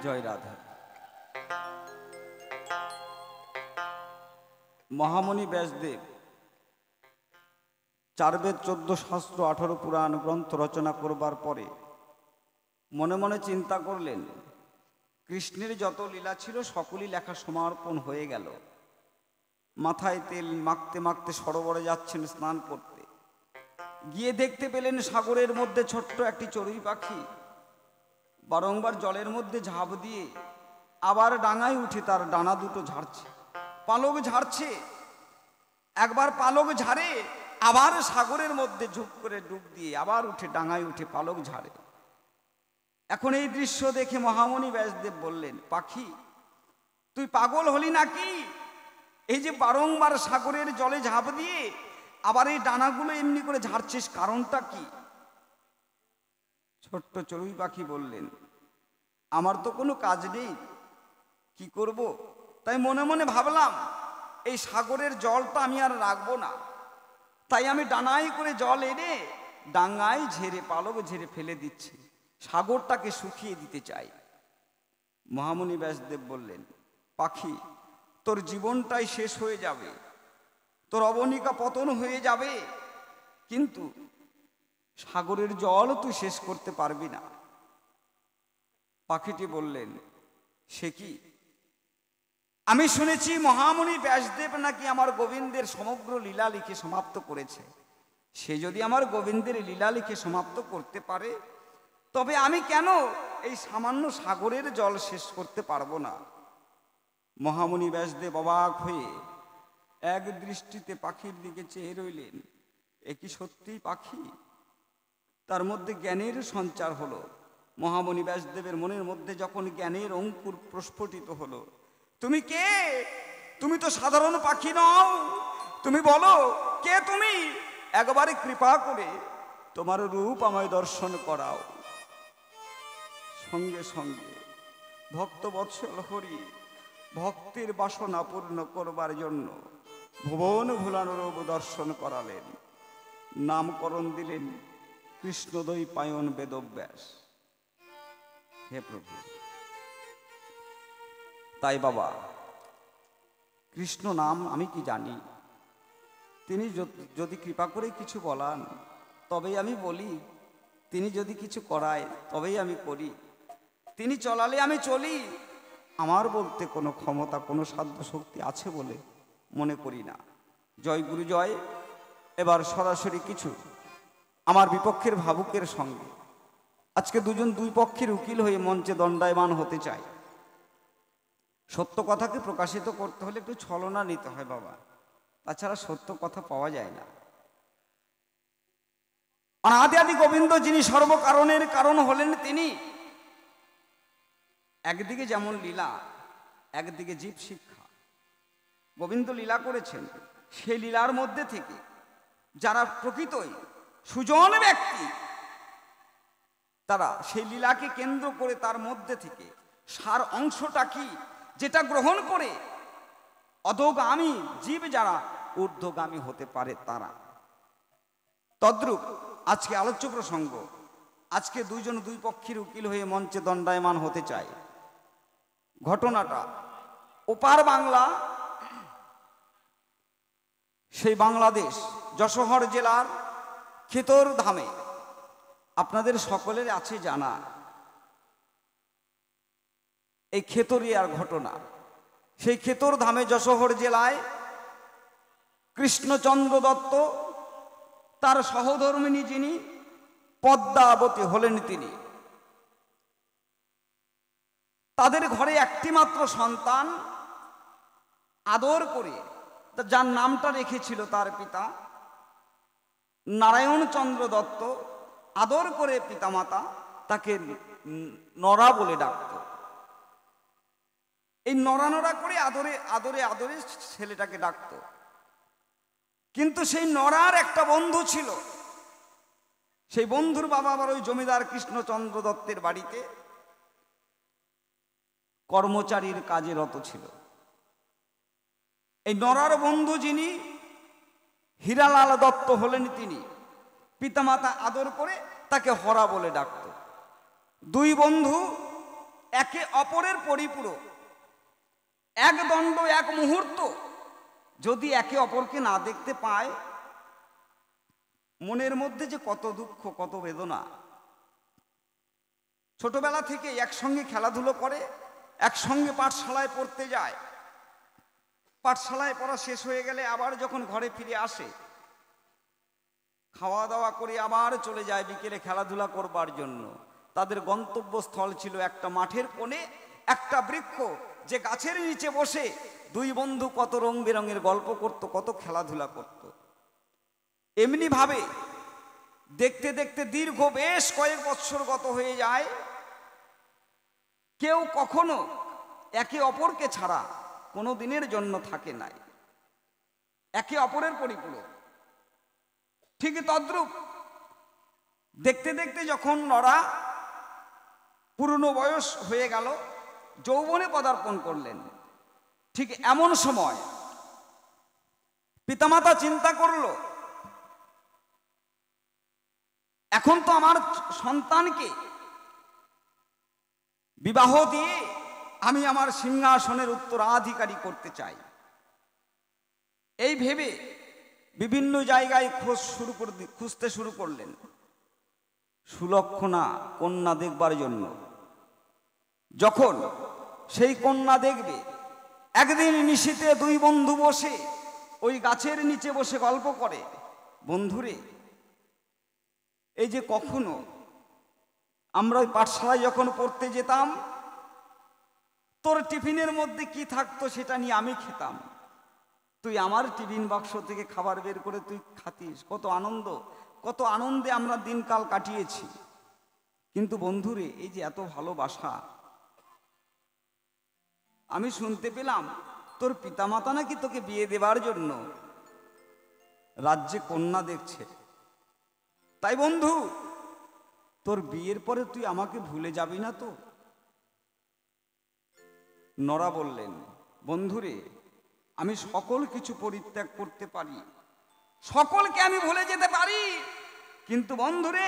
জয় রাধা। মহামণি ব্যাসদেব 4 বেদ 14 শাস্ত্র 18 পুরাণ গ্রন্থ রচনা করবার পরে মনে মনে চিন্তা করলেন, কৃষ্ণের যত লীলা ছিল সকলই লেখা সমর্পণ হয়ে গেল। মাথায় তেল মাখতে মাখতে সরোবরে যাচ্ছেন স্নান করতে, গিয়ে দেখতে পেলেন সাগরের মধ্যে ছোট্ট একটি চড়ুই পাখি বারংবার জলের মধ্যে ঝাঁপ দিয়ে আবার ডাঙায় উঠে তার ডানা দুটো ঝাড়ছে, পালক ঝাড়ছে। একবার পালক ঝাড়ে, আবার সাগরের মধ্যে ঝুপ করে ডুব দিয়ে আবার উঠে ডাঙায় উঠে পালক ঝাড়ে। এখন এই দৃশ্য দেখে মহামণি ব্যাসদেব বললেন, পাখি তুই পাগল হলি নাকি? এই যে বারংবার সাগরের জলে ঝাঁপ দিয়ে আবার এই ডানাগুলো এমনি করে ঝাড়ছিস, কারণটা কি? ছোট্ট চড়ুই পাখি বললেন, আমার তো কোনো কাজ নেই, কি করব? তাই মনে মনে ভাবলাম এই সাগরের জলটা আমি আর রাখবো না, তাই আমি ডানায় করে জল এনে ডাঙায় ঝেড়ে পালক ঝেড়ে ফেলে দিচ্ছি, সাগরটাকে শুকিয়ে দিতে চাই। মহামণি ব্যাসদেব বললেন, পাখি তোর জীবনটাই শেষ হয়ে যাবে, তোর অবনিকা পতন হয়ে যাবে, কিন্তু সাগরের জল তুই শেষ করতে পারবি না। পাখিটি বললেন, সে কি? আমি শুনেছি মহামণি ব্যাসদেব নাকি আমার গোবিন্দের সমগ্র লীলা লিখে সমাপ্ত করেছে। সে যদি আমার গোবিন্দের লীলা লিখে সমাপ্ত করতে পারে, তবে আমি কেন এই সামান্য সাগরের জল শেষ করতে পারবো না? মহামণি ব্যাসদেব অবাক হয়ে এক দৃষ্টিতে পাখির দিকে চেয়ে রইলেন। এ কি সত্যিই পাখি? তার মধ্যে জ্ঞানের সঞ্চার হলো। মহামণি ব্যাসদেবের মনের মধ্যে যখন জ্ঞানের অঙ্কুর প্রস্ফুটিত হলো, তুমি কে? তুমি তো সাধারণ পাখি নও, তুমি বলো কে তুমি? একবারে কৃপা করে তোমার রূপ আমায় দর্শন করাও। সঙ্গে সঙ্গে ভক্তবৎসল হরি ভক্তের বাসনা পূর্ণ করবার জন্য ভুবন ভুলানো রূপ দর্শন করালেন। নামকরণ দিলেন কৃষ্ণদ্বৈপায়ন বেদব্যাস। হে প্রভু, তাই বাবা, কৃষ্ণ নাম আমি কি জানি? তিনি যদি কৃপা করে কিছু বলান তবেই আমি বলি, তিনি যদি কিছু করায় তবেই আমি করি, তিনি চলালে আমি চলি। আমার বলতে কোনো ক্ষমতা, কোনো সাধ্য শক্তি আছে বলে মনে করি না। জয় গুরু জয়। এবার সরাসরি কিছু আমার বিপক্ষের ভাবুকের সঙ্গে আজকে দুজন দুই পক্ষের উকিল হয়ে মঞ্চে দণ্ডায়মান হতে চাই। সত্য কথাকে প্রকাশিত করতে হলে একটু ছলনা নিতে হয় বাবা, তাছাড়া সত্য কথা পাওয়া যায় না। অনাদি আদি গোবিন্দ যিনি সর্বকারণের কারণ হলেন, তিনি একদিকে যেমন লীলা, একদিকে জীব শিক্ষা। গোবিন্দ লীলা করেছেন, সেই লীলার মধ্যে থেকে যারা প্রকৃতই সুজন ব্যক্তি, তারা সেই লীলাকে কেন্দ্র করে তার মধ্যে থেকে সার অংশটা কি, যেটা গ্রহণ করে অধোগামী জীব যারা ঊর্ধ্বগামী হতে পারে তারা। তদ্রূপ আজকে আলোচ্য প্রসঙ্গ, আজকে দুইজন দুই পক্ষের উকিল হয়ে মঞ্চে দণ্ডায়মান হতে চায়। ঘটনাটা ওপার বাংলা, সেই বাংলাদেশ যশোহর জেলার খেতর ধামে। আপনাদের সকলের আছে জানা এই খেতরিয়ার ঘটনা। সেই খেতর ধামে যশোহর জেলায় কৃষ্ণচন্দ্র দত্ত, তার সহধর্মিণী যিনি পদ্মাবতী হলেন তিনি, তাদের ঘরে একটি মাত্র সন্তান আদর করে, যার নামটা রেখেছিল তার পিতা নারায়ণ চন্দ্র দত্ত। আদর করে পিতামাতা তাকে নরা বলে ডাকত। এই নরা নরা করে আদরে আদরে আদরে ছেলেটাকে ডাকত। কিন্তু সেই নরার একটা বন্ধু ছিল, সেই বন্ধুর বাবা আবার ওই জমিদার কৃষ্ণচন্দ্র দত্তের বাড়িতে কর্মচারীর কাজে রত ছিল। এই নরার বন্ধু যিনি হীরালাল দত্ত হলেন, তিনি পিতামাতা আদর করে তাকে হরা বলে ডাকত। দুই বন্ধু একে অপরের পরিপূরক, এক দণ্ড এক মুহূর্ত যদি একে অপরকে না দেখতে পায়, মনের মধ্যে যে কত দুঃখ, কত বেদনা। ছোটবেলা থেকে একসঙ্গে খেলাধুলো করে, একসঙ্গে পাঠশালায় পড়তে যায়, পাঠশালায় পড়া শেষ হয়ে গেলে আবার যখন ঘরে ফিরে আসে, খাওয়া দাওয়া করে আবার চলে যায় বিকেলে খেলাধুলা করবার জন্য। তাদের গন্তব্যস্থল ছিল একটা মাঠের কোণে একটা বৃক্ষ, যে গাছের নিচে বসে দুই বন্ধু কত রং বেরঙের গল্প করত, কত খেলাধুলা করত। এমনি ভাবে দেখতে দেখতে দীর্ঘ বেশ কয়েক বৎসর গত হয়ে যায়। কেউ কখনো একে অপরকে ছাড়া কোনো দিনের জন্য থাকে নাই, একে অপরের পরিপূরক। ঠিক তদ্রূপ দেখতে দেখতে যখন নরা পুরনো বয়স হয়ে গেল, যৌবনে পদার্পণ করলেন, ঠিক এমন সময় পিতামাতা চিন্তা করল, এখন তো আমার সন্তানকে বিবাহ দিয়ে আমি আমার সিংহাসনের উত্তরাধিকারী করতে চাই। এই ভেবে বিভিন্ন জায়গায় খুঁজতে শুরু করলেন সুলক্ষণা কন্যা দেখবার জন্য। যখন সেই কন্যা দেখবে, একদিন নিশীথে দুই বন্ধু বসে ওই গাছের নিচে বসে গল্প করে, বন্ধুরে, এই যে কখনো আমরা ওই পাঠশালায় যখন পড়তে যেতাম, তোর টিফিনের মধ্যে কি থাকতো সেটা নিয়ে আমি খেতাম, তুই আমার টিফিন বাক্স থেকে খাবার বের করে তুই খাতিস, কত আনন্দ, কত আনন্দে আমরা দিনকাল কাটিয়েছি। কিন্তু বন্ধুরে, এই যে এত ভালোবাসা, আমি শুনতে পেলাম তোর পিতামাতা নাকি তোকে বিয়ে দেবার জন্য রাজ্যে কন্যা দেখছে। তাই বন্ধু, তোর বিয়ের পরে তুই আমাকে ভুলে যাবি না তো? নরা বললেন, বন্ধুরে, আমি সকল কিছু পরিত্যাগ করতে পারি, সকলকে আমি ভুলে যেতে পারি, কিন্তু বন্ধুরে,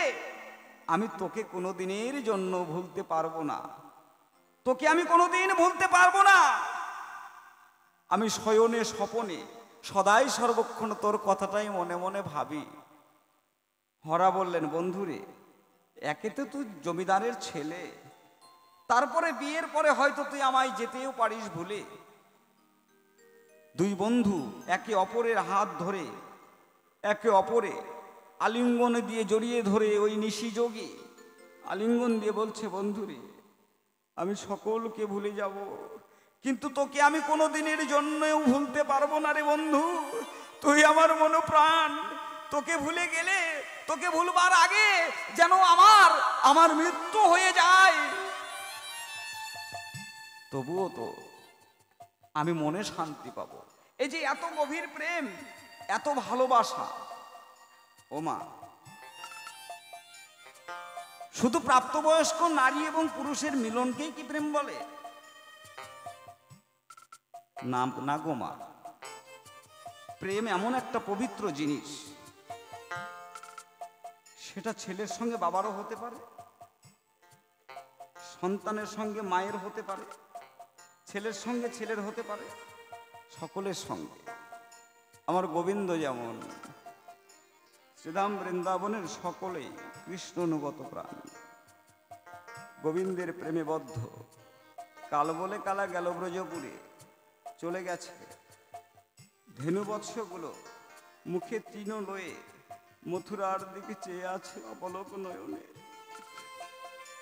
আমি তোকে কোনোদিনের জন্য ভুলতে পারবো না, তোকে আমি কোনোদিন ভুলতে পারবো না। আমি শয়নে স্বপনে সদাই সর্বক্ষণ তোর কথাটাই মনে মনে ভাবি। হরা বললেন, বন্ধুরে, একে তো তুই জমিদারের ছেলে, তারপরে বিয়ের পরে হয়তো তুই আমায় যেতেও পারিস ভুলে। দুই বন্ধু একে অপরের হাত ধরে, একে অপরে আলিঙ্গন দিয়ে জড়িয়ে ধরে ওই নিশি যোগে আলিঙ্গন দিয়ে বলছে, বন্ধুরে, আমি সকলকে ভুলে যাব, কিন্তু তোকে আমি কোনো দিনের জন্যও ভুলতে পারবো না রে বন্ধু, তুই আমার মনোপ্রাণ। তোকে ভুলে গেলে, তোকে ভুলবার আগে যেন আমার মৃত্যু হয়ে যায়, তবুও তো আমি মনে শান্তি পাবো। এই যে এত গভীর প্রেম, এত ভালোবাসা, ও মা, শুধু প্রাপ্তবয়স্ক নারী এবং পুরুষের মিলনকেই কি প্রেম বলে? না গো মা, প্রেম এমন একটা পবিত্র জিনিস, সেটা ছেলের সঙ্গে বাবারও হতে পারে, সন্তানের সঙ্গে মায়ের হতে পারে, ছেলের সঙ্গে ছেলের হতে পারে, সকলের সঙ্গে। আমার গোবিন্দ যেমন, শ্রীধাম বৃন্দাবনের সকলেই কৃষ্ণ অনুগত প্রাণ, গোবিন্দের প্রেমে বদ্ধ। কাল বলে কালা গেল ব্রজপুরে, চলে গেছে ধেনুবৎসগুলো মুখে তৃণ লয়ে মথুরার দিকে চেয়ে আছে অপলক নয়নে।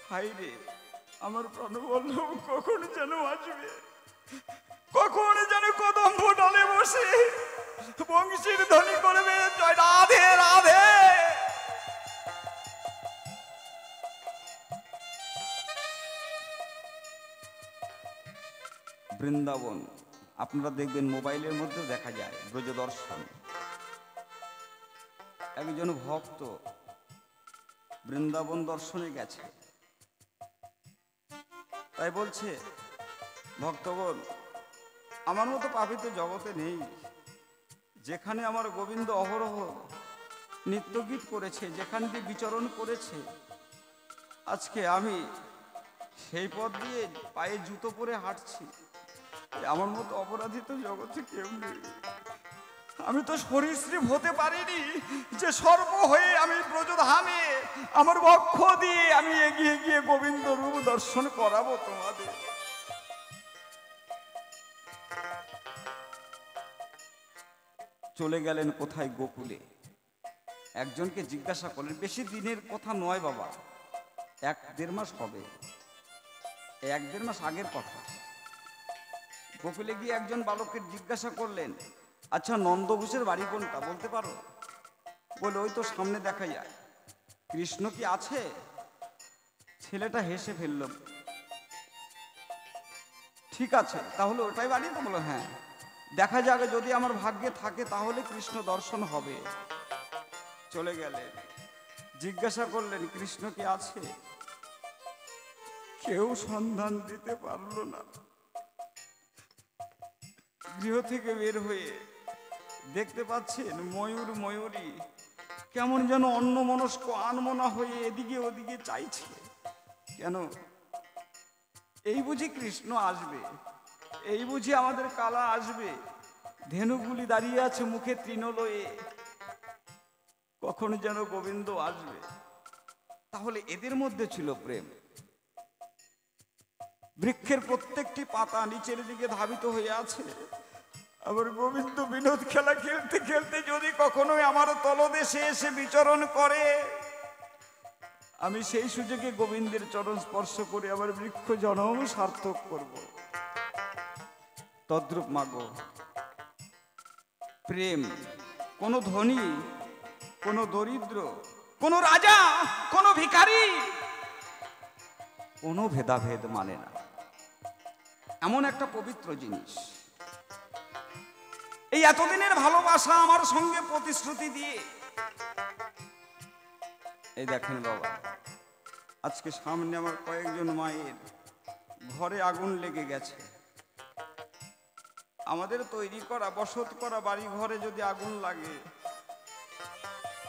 হাই রে, আমার প্রাণবল্লভ কখন যেন আসবে, কখন যেন কদম্ব ডালে বসে বংশীর ধ্বনি করবে, জয় রাধে রাধে। বৃন্দাবন আপনারা দেখবেন, মোবাইলের মধ্যে দেখা যায় ব্রজদর্শন। একজন ভক্ত বৃন্দাবন দর্শনে গেছে, তাই বলছে, ভক্তগণ, আমার মতো পাপী তো জগতে নেই, যেখানে আমার গোবিন্দ অহরহ নিত্যগীত করেছে, যেখান দিয়ে বিচরণ করেছে, আজকে আমি সেই পথ দিয়ে পায়ে জুতো পরে হাঁটছি। আমার মতো অপরাধী তো জগতে কেউ নেই। আমি তো সরীসৃপ হতে পারিনি যে সর্প হয়ে আমি ব্রজধামে আমার বক্ষ দিয়ে আমি এগিয়ে গিয়ে গোবিন্দ রূপ দর্শন করাবো তোমাদের। চলে গেলেন কোথায়? গোকুলে। একজনকে জিজ্ঞাসা করলেন, বেশি দিনের কথা নয় বাবা, 1-1.5 মাস হবে, 1-1.5 মাস আগের কথা। গোকুলে গিয়ে একজন বালককে জিজ্ঞাসা করলেন, আচ্ছা নন্দঘোষের বাড়ি কোনটা বলতে পারো? বলে, ওই তো সামনে দেখা যায়। কৃষ্ণ কি আছে? ছেলেটা হেসে ফেলল। ঠিক আছে, তাহলে ওটাই বাড়ি তো? বলো, হ্যাঁ। দেখা যাবে, যদি আমার ভাগ্যে থাকে তাহলে কৃষ্ণ দর্শন হবে। চলে গেলেন। জিজ্ঞাসা করলেন, কৃষ্ণ কি আছে? কেউ সন্ধান দিতে পারলো না। গৃহ থেকে বের হয়ে দেখতে পাচ্ছেন ময়ূর ময়ূরী কেমন যেন অন্যমনস্ক আনমনা হয়ে এদিকে ওদিকে চাইছে। কেন? এই বুঝি কৃষ্ণ আসবে, এই বুঝি আমাদের কালা আসবে। ধেনুগুলি দাঁড়িয়ে আছে মুখে তৃণলয়ে, কখন যেন গোবিন্দ আসবে। তাহলে এদের মধ্যে ছিল প্রেম। বৃক্ষের প্রত্যেকটি পাতা নিচের দিকে ধাবিত হয়ে আছে। আবার গোবিন্দ বিনোদ খেলা খেলতে খেলতে যদি কখনো আমার তলদেশে এসে বিচরণ করে, আমি সেই সুযোগে গোবিন্দের চরণ স্পর্শ করে আবার বৃক্ষ জন্ম সার্থক করব। তদ্রূপ মাগো প্রেম কোন ধনী, কোন দরিদ্র, কোন রাজা, কোন ভিখারি, কোনো ভেদাভেদ মানে না। এমন একটা পবিত্র জিনিস। এই এতদিনের ভালোবাসা আমার সঙ্গে প্রতিশ্রুতি দিয়ে, এই দেখেন বাবা, আজকে সামনে আমার কয়েকজন মায়ের ঘরে আগুন লেগে গেছে। আমাদের তৈরি করা বসত করা বাড়ি ঘরে যদি আগুন লাগে,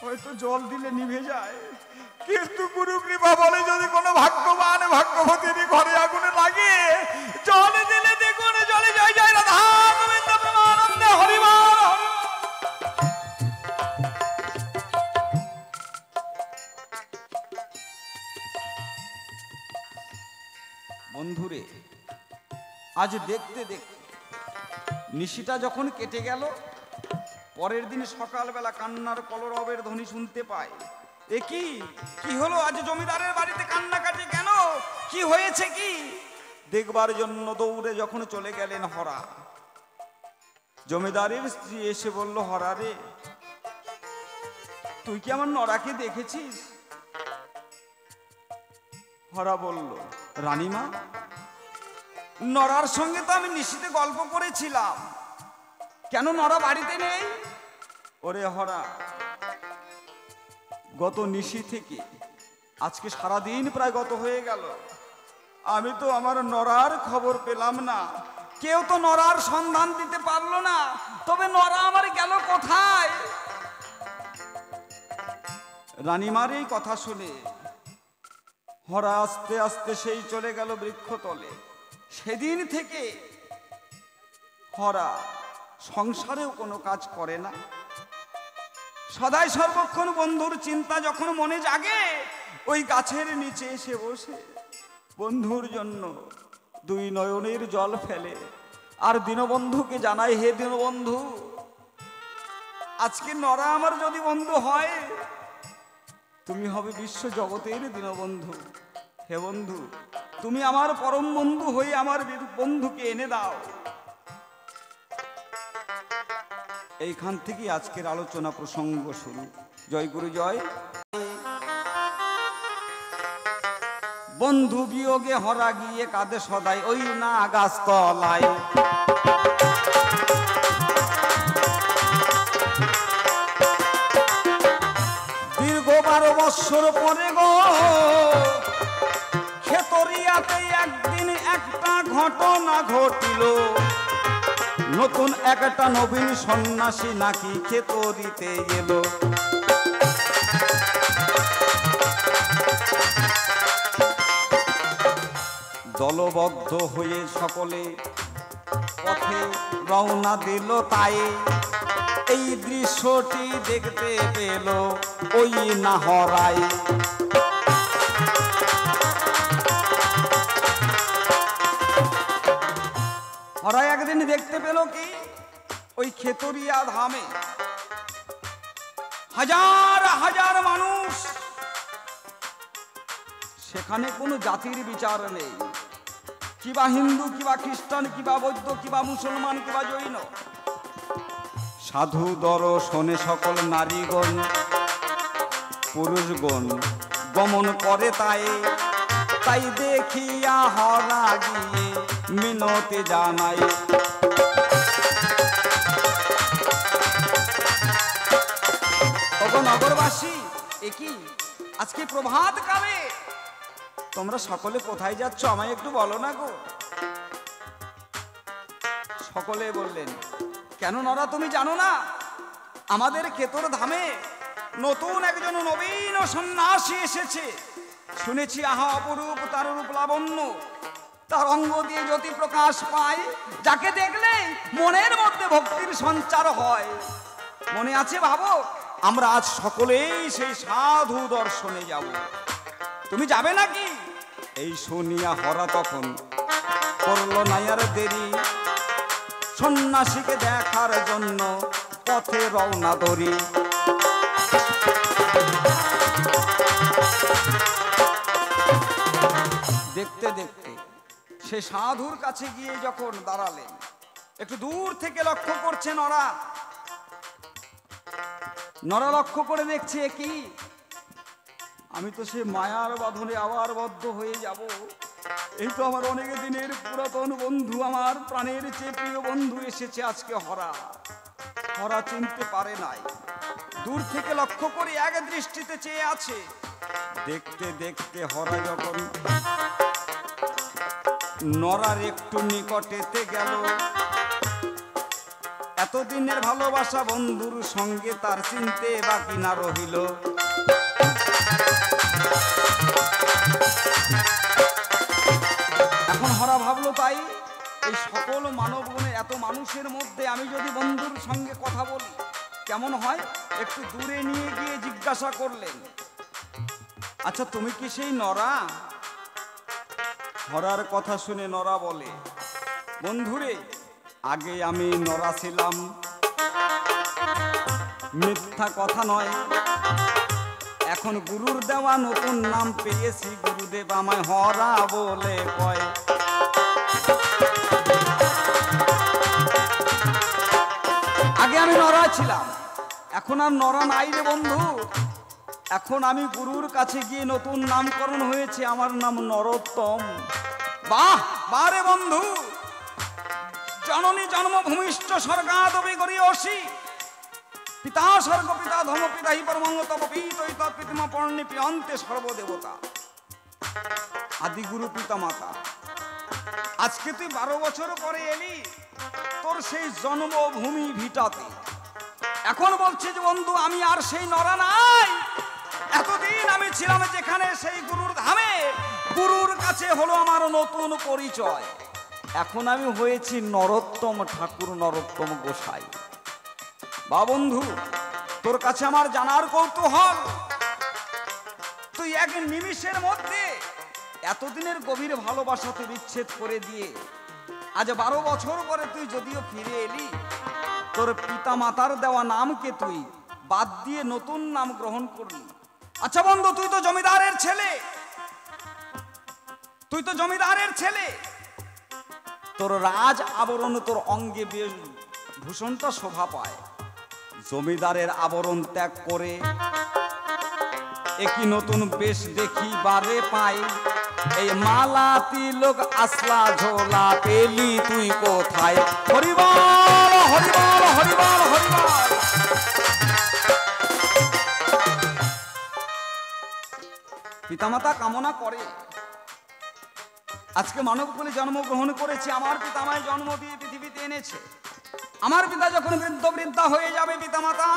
হয়তো জল দিলে নিভে যায়, কিন্তু গুরু কৃপা বলে যদি কোনো ভাগ্যবান ভাগ্যবতীর ঘরে আগুনে লাগে, জল দিলে দেখুন জলে জয় জয় রাধা গোবিন্দ প্রেমানন্দে হরিবল। বন্ধুরে, আজ দেখতে দেখতে নিশিটা যখন কেটে গেল, পরের দিন সকালবেলা কান্নার কলরবের ধ্বনি শুনতে পায়। এ কি হলো? আজ জমিদারের বাড়িতে কান্নাকাটি কেন? কি হয়েছে? কি দেখবার জন্য দৌড়ে যখন চলে গেলেন হরা, জমিদারের স্ত্রী এসে বলল, হরা রে, তুই কি আমার নরাকে দেখেছিস? হরা বলল, রানীমা, নরার সঙ্গে তো আমি নিশিতে গল্প করেছিলাম, কেন নরা বাড়িতে নেই? ওরে হরা, গত নিশি থেকে আজকে সারাদিন প্রায় গত হয়ে গেল, আমি তো আমার নরার খবর পেলাম না, কেউ তো নরার সন্ধান দিতে পারলো না, তবে নরা আমার গেল কোথায়? রানীমার এই কথা শুনে হরা আস্তে আস্তে সেই চলে গেল বৃক্ষতলে। সেদিন থেকে হরা সংসারেও কোনো কাজ করে না। সদাই সর্বক্ষণ বন্ধুর চিন্তা যখন মনে জাগে, ওই গাছের নিচে এসে বসে বন্ধুর জন্য দুই নয়নের জল ফেলে আর দীনবন্ধুকে জানায়, হে দীনবন্ধু, আজকে নরা আমার যদি বন্ধু হয়, তুমি হবে বিশ্ব জগতের দীনবন্ধু। হে বন্ধু, তুমি আমার পরম বন্ধু হয়ে আমার বন্ধুকে এনে দাও। এইখান থেকে আজকের আলোচনা প্রসঙ্গ শুরু। জয় গুরু জয়। বন্ধু বিয়োগে হরা গিয়ে কাঁদে সদাই ওই না গাছতলায়, দীর্ঘ 12 বৎসর পরে গো খেতরিয়াতে একদিন একটা ঘটনা ঘটিল। নতুন একটা নবীন সন্ন্যাসী নাকি খেতরিতে এলো। দলবদ্ধ হয়ে সকলে পথে রওনা দিল, তাই এই দৃশ্যটি দেখতে পেল ওই নাহরায়। হরাই একদিন দেখতে পেল কি, ওই খেতরিয়া ধামে হাজার হাজার মানুষ, সেখানে কোনো জাতির বিচার নেই, কিবা হিন্দু, কিবা খ্রিস্টান, কিবা বৌদ্ধ, কিবা মুসলমান, কিবা জৈন। সাধু দর্শনে সকল নারীগণ পুরুষগণ গমন করে, তাই তাই দেখিয়া হরা গিয়ে মিনতি জানাই। নগরবাসী, একই আজকে প্রভাত কালে তোমরা সকলে কোথায় যাচ্ছ, আমায় একটু বলো না গো। সকলে বললেন, কেন নরা তুমি জানো না, আমাদের কেতর ধামে নতুন একজন নবীন সন্ন্যাসী এসেছে। শুনেছি আহা অপরূপ তার রূপ লাবণ্য, তার অঙ্গ দিয়ে জ্যোতি প্রকাশ পায়, যাকে দেখলে মনের মধ্যে ভক্তির সঞ্চার হয়। মনে আছে ভাবো, আমরা আজ সকলেই সেই সাধু দর্শনে যাব, তুমি যাবে নাকি? এই শুনিয়া হরা তখন করল না আর দেরি, সন্ন্যাসীকে দেখার জন্য পথে রওনা ধরি। দেখতে দেখতে সে সাধুর কাছে গিয়ে যখন দাঁড়ালেন, একটু দূর থেকে লক্ষ্য করছেন নরা লক্ষ্য করে দেখছে কি, আমি তো সে মায়ার বাঁধনে আবার বদ্ধ হয়ে যাব। এই তো আমার অনেক দিনের পুরাতন বন্ধু, আমার প্রাণের চেয়ে প্রিয় বন্ধু এসেছে আজকে। হরা চিনতে পারে নাই, দূর থেকে লক্ষ্য করে এক দৃষ্টিতে চেয়ে আছে। দেখতে দেখতে হরা যখন নরার একটু নিকটেতে গেল, এতদিনের ভালোবাসা বন্ধুর সঙ্গে তার চিনতে বাকি না রহিল। এখন হরা ভাবলো, তাই এই সকল মানবগণে এত মানুষের মধ্যে আমি যদি বন্ধুর সঙ্গে কথা বলি কেমন হয়? একটু দূরে নিয়ে গিয়ে জিজ্ঞাসা করলেন, আচ্ছা তুমি কি সেই নরা? হরার কথা শুনে নরা বলে, বন্ধুরে, আগে আমি নরা ছিলাম, মিথ্যা কথা নয়। এখন গুরুর দেওয়া নতুন নাম পেয়েছি, গুরুদেব আমায় হরা বলে কয়। আগে আমি নরা ছিলাম, এখন আর নরা নাই রে বন্ধু। এখন আমি গুরুর কাছে গিয়ে নতুন নামকরণ হয়েছে, আমার নাম নরোত্তম। বাহ বাহ রে বন্ধু, জননী জন্মভূমিষ্ঠ স্বর্গাদপি গরীয়সী, পিতা স্বর্গ পিতা ধর্ম পিতা হি পরমং তব পিতৈ তৎপিতমা পর্ণে পিয়ন্তে সর্বদেবতা। আদিগুরু পিতা মাতা, আজকে তুই 12 বছর পরে এলি তোর সেই জন্মভূমি ভিটাতে। এখন বলছে যে বন্ধু আমি আর সেই নরা নাই, এতদিন আমি ছিলাম যেখানে সেই গুরুর ধামে, গুরুর কাছে হলো আমার নতুন পরিচয়। এখন আমি হয়েছি নরোত্তম ঠাকুর, নরোত্তম গোসাই। বা বন্ধু, তোর কাছে আমার জানার কৌতূহল, তুই এক নিমিষের মধ্যে এতদিনের গভীর ভালোবাসা তুই বিচ্ছেদ করে দিয়ে আজ 12 বছর পরে তুই যদিও ফিরে এলি, তোর পিতা মাতার দেওয়া নামকে তুই বাদ দিয়ে নতুন নাম গ্রহণ করলি। আচ্ছা বন্ধু, তুই তো জমিদারের ছেলে, তোর রাজ আবরণ তোর অঙ্গে বেশ ভূষণটা শোভা পায়। জমিদারের আবরণ ত্যাগ করে একই নতুন বেশ দেখি বারে পাই। এই মালা তিলক আসলা ঝোলা পেলি তুই কোথায়? হরিবল হরিবল হরিবল হরিবল। পিতামাতা কামনা করে আজকে মানব কুলে জন্মগ্রহণ করেছে, আমার পিতা আমায় জন্ম দিয়ে পৃথিবীতে এনেছে। আমার পিতা যখন বৃদ্ধা হয়ে যাবে পিতামাতা,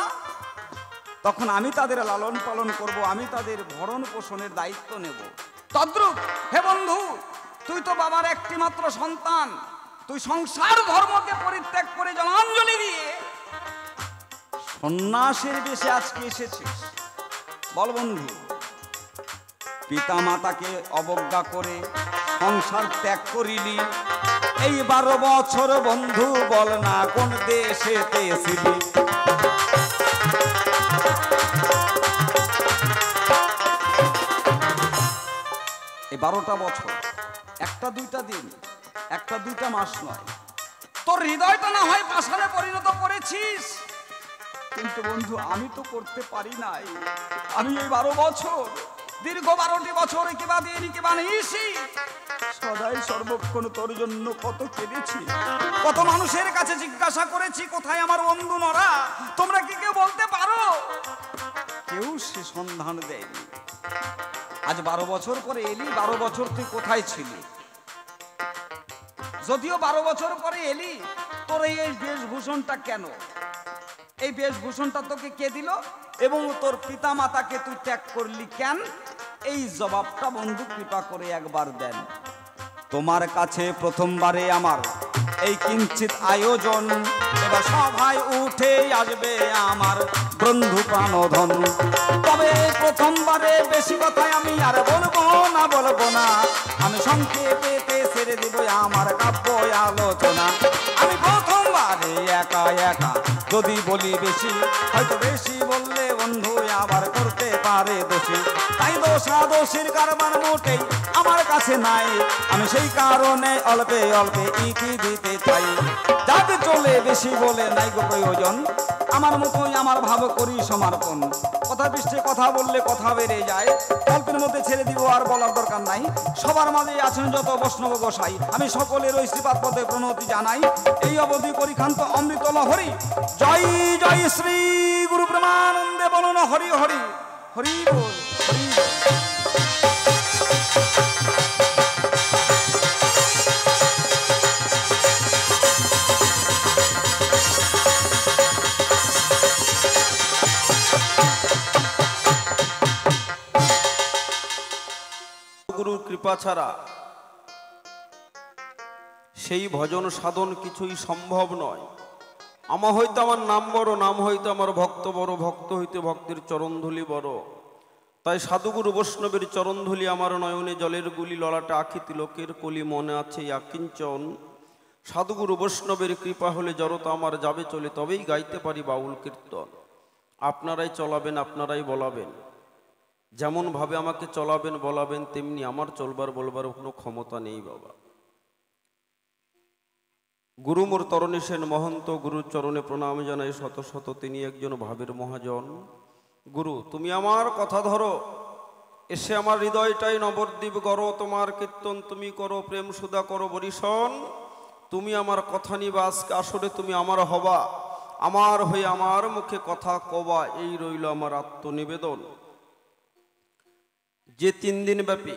তখন আমি তাদের লালন পালন করব, আমি তাদের ভরণ পোষণের দায়িত্ব নেব। তদ্রূপ হে বন্ধু, তুই তো বাবার একটি মাত্র সন্তান, তুই সংসার ধর্মকে পরিত্যাগ করে জলাঞ্জলি দিয়ে সন্ন্যাসের বেশে আজকে এসেছিস। বল বন্ধু, পিতা মাতাকে অবজ্ঞা করে সংসার ত্যাগ করিলি, এই 12 বছর বন্ধু বল না কোন দেশেতে ছিলি? এই 12টা বছর, একটা দুইটা দিন, একটা দুইটা মাস নয়। তোর হৃদয়টা না হয় পাষাণে পরিণত করেছিস, কিন্তু বন্ধু আমি তো করতে পারি নাই। আমি এই 12 বছর, দীর্ঘ 12টি বছর কিবা দিন কিবা নিয়েছি, সদাই সর্বক্ষণ তোর জন্য কত কেঁদেছি, কত মানুষের কাছে জিজ্ঞাসা করেছি কোথায় আমার বন্ধু নরা, তোমরা কি কেউ বলতে পারো? কেউ সে সন্ধান দেয়নি। আজ 12 বছর পরে এলি, 12 বছর তুই কোথায় ছিলি? যদিও 12 বছর পরে এলি, তোর এই বেশভূষণটা কেন? এই বেশভূষণটা তোকে কে দিল? এবং তোর পিতা মাতাকে তুই ত্যাগ করলি কেন? এই জবাবটা বন্ধু কৃপা করে একবার দেন। তোমার কাছে প্রথমবারে আমার এই কিঞ্চিত আয়োজন, এবার সভায় উঠে আসবে আমার বন্ধু প্রাণধন। তবে প্রথমবারে বেশি কথাই আমি আর বলবো না, আমি সংক্ষেপে ছেড়ে দিব আমার কাব্য আলোচনা। আমি প্রথমবারে একা একা যদি বলি বেশি, হয়তো বেশি বললে বন্ধু আবার করতে পারে দোষী, তাই দোষাদোষীর কারবার মোটেই আমার কাছে নাই, আমি সেই কারণে অল্পে অল্পে ইতি দিতে চাই। যাতে চলে বেশি বলে নাই গো প্রয়োজন, আমার মতোই আমার ভাব করি সমর্পণ। কথা পৃষ্ঠে কথা বললে কথা বেড়ে যায়, অল্পের মধ্যে ছেড়ে দিব আর বলার দরকার নাই। সবার মাঝে আছেন যত বৈষ্ণব গোসাই, আমি সকলের ওই শ্রীপাদ পদে প্রণতি জানাই। এই অবধি করিখান্ত অমৃত লহরি, জয় জয় শ্রী গুরু প্রেমানন্দে বলুন হরি হরি হরি বল হরি বল। গুরুর কৃপা ছাড়া সেই ভজন সাধন কিছুই সম্ভব নয়। আমার হইতে আমার নাম বড়, নাম হইতে আমার ভক্ত বড়, ভক্ত হইতে ভক্তের চরণধুলি বড়। তাই সাধুগুরু বৈষ্ণবের চরণধুলি আমার নয়নে জলের গুলি, ললাটে আখি তিলকের কলি, মনে আছে আকিঞ্চন। সাধুগুরু বৈষ্ণবের কৃপা হলে জড়তা আমার যাবে চলে, তবেই গাইতে পারি বাউল কীর্তন। আপনারাই চলাবেন, আপনারাই বলাবেন, যেমন ভাবে আমাকে চলাবেন বলাবেন, তেমনি আমার চলবার বলবার কোনো ক্ষমতা নেই বাবা। গুরু মোর তরণী সেন মহন্ত, গুরুর চরণে প্রণাম জানাই শত শত, তিনি একজন ভাবের মহাজন। গুরু তুমি আমার কথা ধরো, এসে আমার হৃদয়টাই নবদ্বীপ গড়, তোমার কীর্তন তুমি করো, প্রেম সুধা করো বরিশন। তুমি আমার কথা নিবা আজকে আসরে, তুমি আমার হবা, আমার হয়ে আমার মুখে কথা কবা, এই রইল আমার আত্মনিবেদন। যে 3 দিন ব্যাপী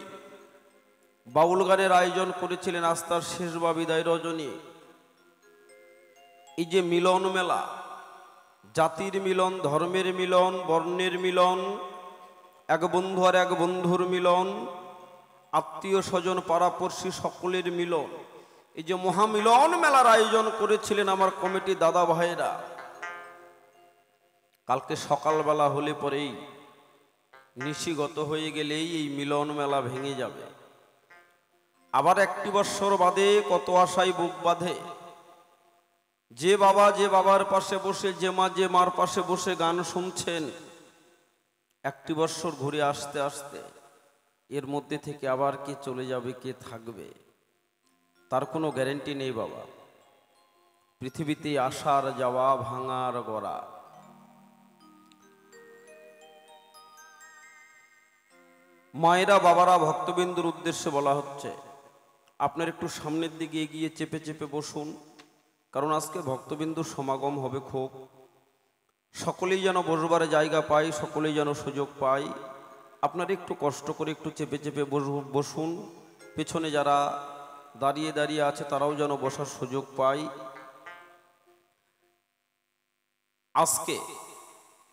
বাউল গানের আয়োজন করেছিলেন আস্থার শেষ বা বিদায় রজনী, এই যে মিলন মেলা, জাতির মিলন, ধর্মের মিলন, বর্ণের মিলন, এক বন্ধু আর এক বন্ধুর মিলন, আত্মীয় স্বজন পাড়াপড়শি সকলের মিলন, এই যে মহামিলন মেলার আয়োজন করেছিলেন আমার কমিটি দাদা ভাইরা, কালকে সকালবেলা হলে পরেই নিশিগত হয়ে গেলেই এই মিলন মেলা ভেঙে যাবে। আবার 1 বৎসর বাদে কত আশায় বুক বাঁধে। যে বাবা যে বাবার পাশে বসে, যে মা যে মার পাশে বসে গান শুনছেন, 1 বৎসর ঘুরে আসতে আসতে এর মধ্যে থেকে আবার কে চলে যাবে, কে থাকবে, তার কোনো গ্যারেন্টি নেই বাবা। পৃথিবীতে আসার যাওয়া, ভাঙার গড়া। মায়েরা বাবারা ভক্তবিন্দুর উদ্দেশ্যে বলা হচ্ছে, আপনার একটু সামনের দিকে এগিয়ে চেপে চেপে বসুন, কারণ আজকে ভক্তবিন্দুর সমাগম হবে খুব। সকলেই যেন বসবার জায়গা পায়, সকলেই যেন সুযোগ পায়। আপনারা একটু কষ্ট করে একটু চেপে চেপে বসুন। পেছনে যারা দাঁড়িয়ে দাঁড়িয়ে আছে তারাও যেন বসার সুযোগ পায়। আজকে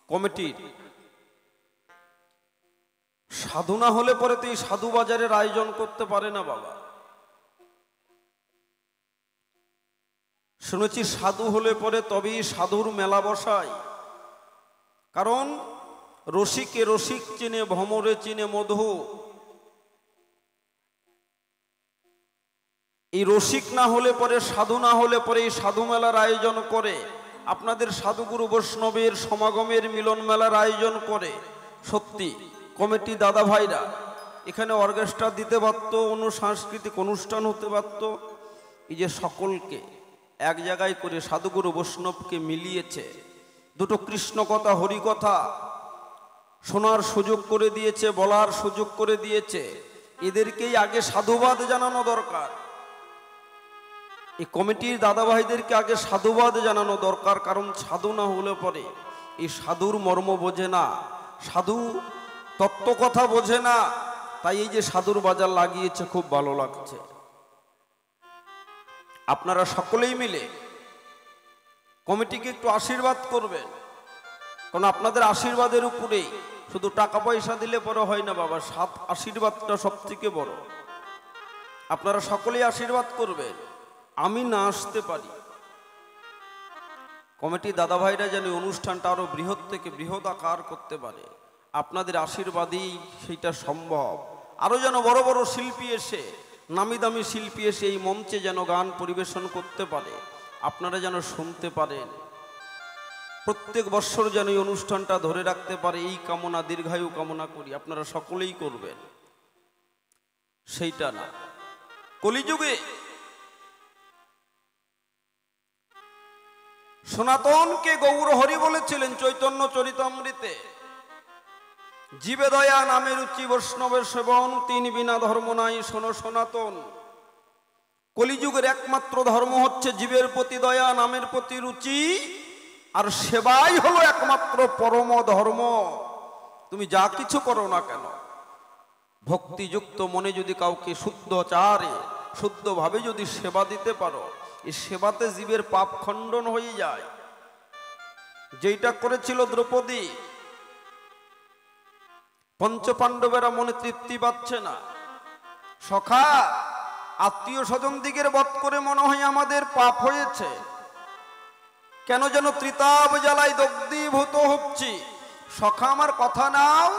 কমিটির সাধু না হলে পরে তো এই সাধু বাজারের আয়োজন করতে পারে না বাবা। শুনেছি সাধু হলে পরে তবেই সাধুর মেলা বসায়, কারণ রসিকে রসিক চিনে, ভমরে চিনে মধু। এই রসিক না হলে পরে, সাধু না হলে পরে এই সাধু মেলার আয়োজন করে, আপনাদের সাধুগুরু বৈষ্ণবের সমাগমের মিলন মেলার আয়োজন করে। সত্যি কমিটি দাদা ভাইরা এখানে অর্কেস্ট্রা দিতে পারত, সাংস্কৃতিক অনুষ্ঠান হতে পারত। এই যে সকলকে এক জায়গায় করে সাধুগুরু বৈষ্ণবকে মিলিয়েছে, দুটো কৃষ্ণ কথা হরি কথা শোনার সুযোগ করে দিয়েছে, বলার সুযোগ করে দিয়েছে। এদেরকেই আগে সাধুবাদ জানানো দরকার। এই কমিটির দাদা ভাইদেরকে আগে সাধুবাদ জানানো দরকার, কারণ সাধু না হলে পরে এই সাধুর মর্ম বোঝে না, সাধু তত্ত্ব কথা বোঝে না। তাই এই যে সাধুর বাজার লাগিয়েছে, খুব ভালো লাগছে। আপনারা সকলেই মিলে কমিটিকে একটু আশীর্বাদ করবেন, কারণ আপনাদের আশীর্বাদের উপরেই, শুধু টাকা পয়সা দিলে পরে হয় না বাবা, আশীর্বাদটা সব থেকে বড়। আপনারা সকলেই আশীর্বাদ করবেন, আমি না আসতে পারি, কমিটি দাদা ভাইরা যেন অনুষ্ঠানটা আরো বৃহৎ থেকে বৃহৎ আকার করতে পারে। আপনাদের আশীর্বাদেই সেইটা সম্ভব। আরো যেন বড় বড় শিল্পী এসে, নামি দামি শিল্পী এসে এই মঞ্চে যেন গান পরিবেশন করতে পারে, আপনারা যেন শুনতে পারেন। প্রত্যেক বৎসর যেন এই অনুষ্ঠানটা ধরে রাখতে পারে, এই কামনা, দীর্ঘায়ু কামনা করি। আপনারা সকলেই করবেন, সেইটা না। কলিযুগে সনাতনকে গৌর হরি বলেছিলেন চৈতন্য চরিতামৃতে, জীবে দয়া নামে রুচি বৈষ্ণবের সেবন, তিন বিনা ধর্ম নাই শোনো সনাতন। কলিযুগের একমাত্র ধর্ম হচ্ছে জীবের প্রতি দয়া, নামের প্রতি রুচি, আর সেবাই হলো একমাত্র পরম ধর্ম। তুমি যা কিছু করো না কেন, ভক্তিযুক্ত মনে যদি কাউকে শুদ্ধ চারে, শুদ্ধভাবে যদি সেবা দিতে পারো, এই সেবাতে জীবের পাপ খণ্ডন হয়ে যায়। যেটা করেছিল দ্রৌপদী, পঞ্চপাণ্ডবেরা মনে তৃপ্তি পাচ্ছে না, সখা আত্মীয় স্বজন দিকের বধ করে মনে হয় আমাদের পাপ হয়েছে, কেন যেন ত্রিতাব জ্বালাই দগ্ধীভূত হচ্ছি। সখা আমার কথা নাও,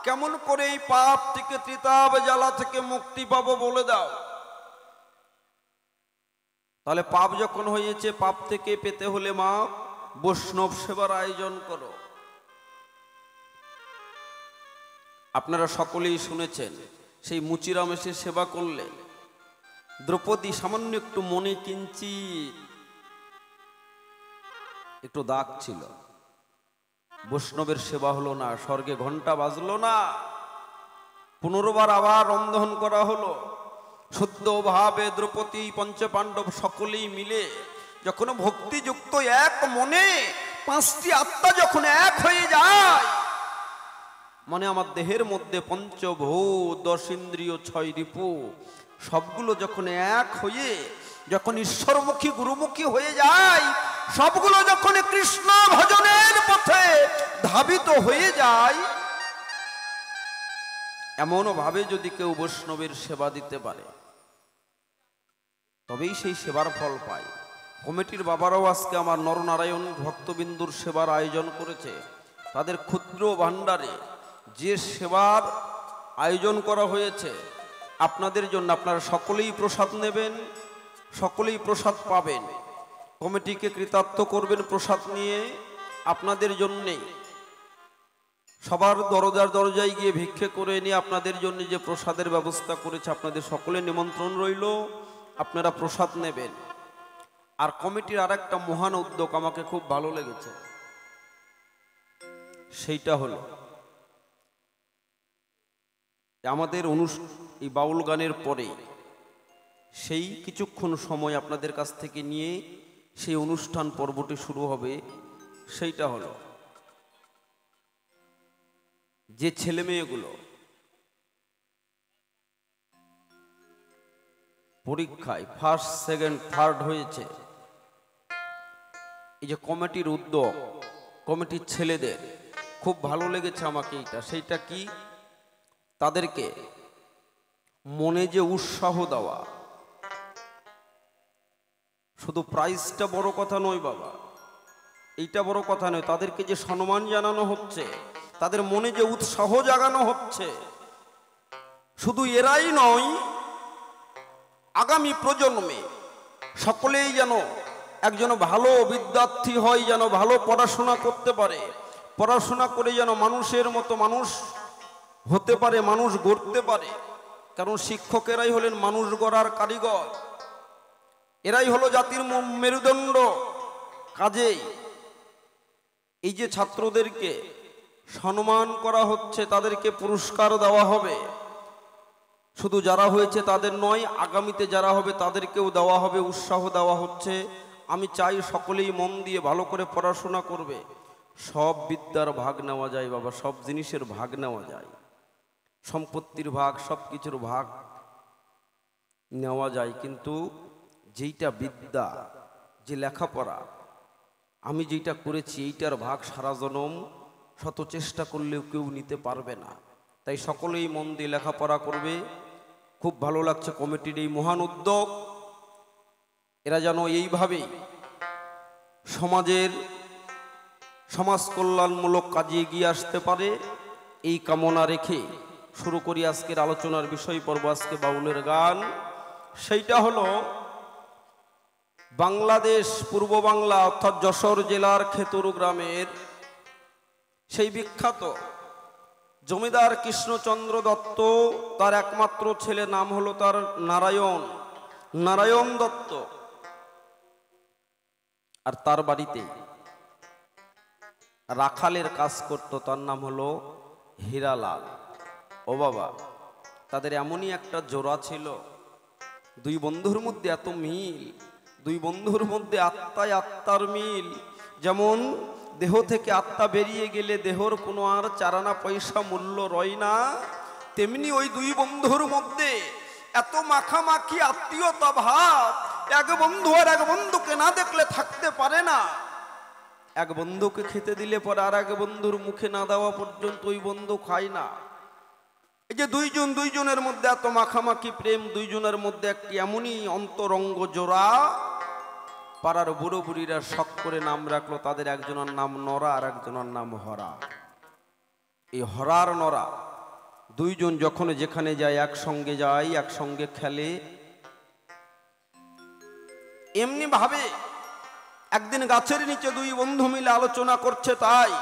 কেমন করে এই পাপ থেকে, ত্রিতাব জ্বালা থেকে মুক্তি পাবো বলে দাও। তাহলে পাপ যখন হয়েছে, পাপ থেকে পেতে হলে মা বৈষ্ণব সেবার আয়োজন করো। আপনারা সকলেই শুনেছেন, সেই মুচিরাম এসে সেবা করলেন। দ্রৌপদী সামান্য একটু মনে কিঞ্চিত একটু দাগ ছিল, বৈষ্ণবের সেবা হলো না, স্বর্গে ঘন্টা বাজলো না, পুনর্বার আবার রন্ধন করা হলো। শুদ্ধ ভাবে দ্রৌপদী, পঞ্চপাণ্ডব সকলেই মিলে যখন ভক্তিযুক্ত এক মনে, পাঁচটি আত্মা যখন এক হয়ে যায়, মানে আমার দেহের মধ্যে পঞ্চভূত, 10 ইন্দ্রিয়, 6 রিপু সবগুলো যখন এক হয়ে, যখন ঈশ্বরমুখী গুরুমুখী হয়ে যায়, সবগুলো যখন কৃষ্ণ ভজনের পথে ধাবিত হয়ে যায়, এমন ভাবে যদি কেউ বৈষ্ণবের সেবা দিতে পারে, তবেই সেই সেবার ফল পায়। কমিটির বাবারাও আজকে আমার নরনারায়ণ ভক্তবিন্দুর সেবার আয়োজন করেছে। তাদের ক্ষুদ্র ভাণ্ডারে যে সেবার আয়োজন করা হয়েছে আপনাদের জন্য, আপনারা সকলেই প্রসাদ নেবেন, সকলেই প্রসাদ পাবেন। কমিটিকে কৃতার্থ করবেন প্রসাদ নিয়ে। আপনাদের জন্যেই সবার দরজায় গিয়ে ভিক্ষে করে নিয়ে আপনাদের জন্য যে প্রসাদের ব্যবস্থা করেছে, আপনাদের সকলের নিমন্ত্রণ রইল, আপনারা প্রসাদ নেবেন। আর কমিটির আর একটা মহান উদ্যোগ আমাকে খুব ভালো লেগেছে, সেইটা হলো আমাদের এই বাউল গানের পরে সেই কিছুক্ষণ সময় আপনাদের কাছ থেকে নিয়ে সেই অনুষ্ঠান পর্বটি শুরু হবে। সেইটা হলো যে ছেলে মেয়েগুলো পরীক্ষায় ফার্স্ট, সেকেন্ড, থার্ড হয়েছে, এই যে কমিটির উদ্যোগ, কমিটির ছেলেদের খুব ভালো লেগেছে আমাকে এইটা। সেইটা কি, তাদেরকে মনে যে উৎসাহ দেওয়া, শুধু প্রাইজটা বড় কথা নয় বাবা, এইটা বড় কথা নয়, তাদেরকে যে সম্মান জানানো হচ্ছে, তাদের মনে যে উৎসাহ জাগানো হচ্ছে, শুধু এরাই নয়, আগামী প্রজন্মে সকলেই যেন একজন ভালো বিদ্যার্থী হয়, যেন ভালো পড়াশোনা করতে পারে, পড়াশোনা করে যেন মানুষের মতো মানুষ হতে পারে, মানুষ গড়তে পারে। কারণ শিক্ষকেরাই হলেন মানুষ গড়ার কারিগর, এরাই হলো জাতির মেরুদণ্ড। কাজেই এই যে ছাত্রদেরকে সম্মান করা হচ্ছে, তাদেরকে পুরস্কার দেওয়া হবে, শুধু যারা হয়েছে তাদের নয়, আগামীতে যারা হবে তাদেরকেও দেওয়া হবে, উৎসাহ দেওয়া হচ্ছে। আমি চাই সকলেই মন দিয়ে ভালো করে পড়াশোনা করবে। সব বিদ্যার ভাগ নেওয়া যায় বাবা, সব জিনিসের ভাগ নেওয়া যায়, সম্পত্তির ভাগ, সব কিছুর ভাগ নেওয়া যায়, কিন্তু যেইটা বিদ্যা, যে লেখাপড়া, আমি যেটা করেছি এইটার ভাগ সারা জনম শত চেষ্টা করলেও কেউ নিতে পারবে না। তাই সকলেই মন দিয়ে লেখাপড়া করবে। খুব ভালো লাগছে কমিটির এই মহান উদ্যোগ। এরা যেন এইভাবেই সমাজের সমাজ কল্যাণমূলক কাজে এগিয়ে আসতে পারে, এই কামনা রেখে শুরু করি আজকের আলোচনার বিষয় পর্ব। আজকে বাউলের গান, সেইটা হলো বাংলাদেশ পূর্ব বাংলা অর্থাৎ যশোর জেলার খেতুর গ্রামের সেই বিখ্যাত জমিদার কৃষ্ণচন্দ্র দত্ত, তার একমাত্র ছেলে নাম হলো তার নারায়ণ দত্ত, আর তার বাড়িতে রাখালের কাজ করত, তার নাম হলো হীরালাল। ও বাবা, তাদের এমনই একটা জোড়া ছিল, দুই বন্ধুর মধ্যে এত মিল, দুই বন্ধুর মধ্যে আত্মায় আত্মার মিল। যেমন দেহ থেকে আত্মা বেরিয়ে গেলে দেহর কোনো আর চারানা পয়সা মূল্য রয় না, তেমনি ওই দুই বন্ধুর মধ্যে এত মাখামাখি আত্মীয়তা ভাব, এক বন্ধু আর এক বন্ধুকে না দেখলে থাকতে পারে না। এক বন্ধুকে খেতে দিলে পরে আর এক বন্ধুর মুখে না দেওয়া পর্যন্ত ওই বন্ধু খায় না। এই যে দুইজনের মধ্যে এত মাখামাখি প্রেম, দুইজনের মধ্যে একটি এমনই অন্তরঙ্গ জোড়া, পাড়ার বুড়ো বুড়িরা শখ করে নাম রাখলো, তাদের একজনের নাম নরা আর একজনের নাম হরা। এই হরার নরা দুইজন যখন যেখানে যায় একসঙ্গে যায়, একসঙ্গে খেলে। এমনি ভাবে একদিন গাছের নিচে দুই বন্ধু মিলে আলোচনা করছে, তাই